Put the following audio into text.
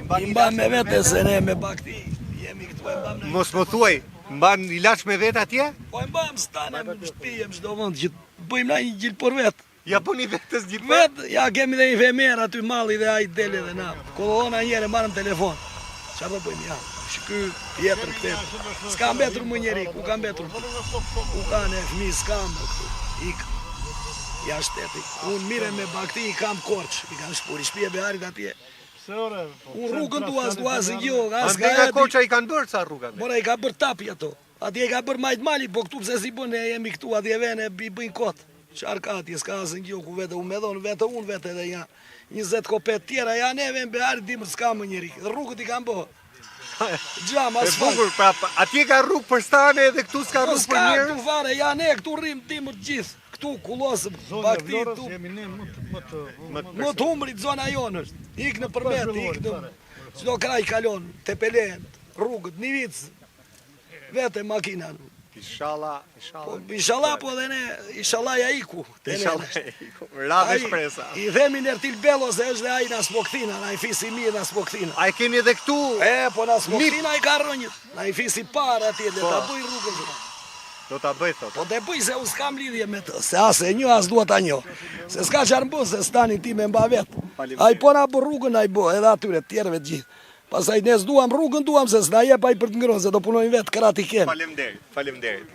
I mban me vete se ne me bakti jemi këtu e mbam. Mos më thuaj, mban ilaç me vet atje? Po e mbam stanem në shtëpi, jem çdo vend që bëjmë na një gjil për vet. Ja bëni vetës gjithë Vet, ja kemi dhe infemer aty malli dhe ai dele dhe na. Kolona njëre marrëm telefon. Çfarë do bëjmë ja? Ky tjetër këtë. S'ka mbetur më njeri, ku ka mbetur? Ku kanë fëmijë s'kam këtu. Ik. Ja shteti. Unë mire me bakti I kam korç, I kam shpuri, shtëpia Beharit atje. Unë rrugën tu as gjë, as ka nga Korça I kanë bërë sa rrugën. Mora I ka bërë tapi ato. Atje I ka bërë majt mali, po këtu pse si bën, ne jemi këtu, atje vene I bëjnë kot. Çfarë ka atje, s'ka asnjë gjë ku vetë unë me dhon vetë unë vetë edhe ja 20 kopet tjera ja neve në Beharit dimër s'ka më njeri. Rrugët I kanë bërë. Gjam E asfalt. bukur, pra atje ka rrugë për stane edhe këtu s'ka rrugë për S'ka njerëz. këtu fare, ja ne këtu rrim dimër gjithë. Këtu kullosëm, bakti këtu. Më të humbrit zona jonë është. Ik në përmet, ik në çdo kraj kalon, Tepelen, rrugët, Nivic, vete makina. Inshallah. Inshallah po dhe ne, inshallah ja iku. Inshallah. Radhe shpresa. I themi Nertil Bello se është dhe ai na smokthina, na I fisi mirë na smokthina. A e keni edhe këtu? Po na smokthina I ka rënjët. Na I fisi parë atje, le ta bëj rrugën. Do ta bëj thot. Po të bëj se unë s'kam lidhje me të, se as e një as dua ta njoh. Se s'ka çfarë bën se stani ti me mba vet. Ai po na bë rrugën ai bë, edhe atyre të tjerëve të gjithë. Pastaj ne s'duam rrugën, duam se s'na jep ai për të ngrënë, se do punojnë vet krati kem. Faleminderit.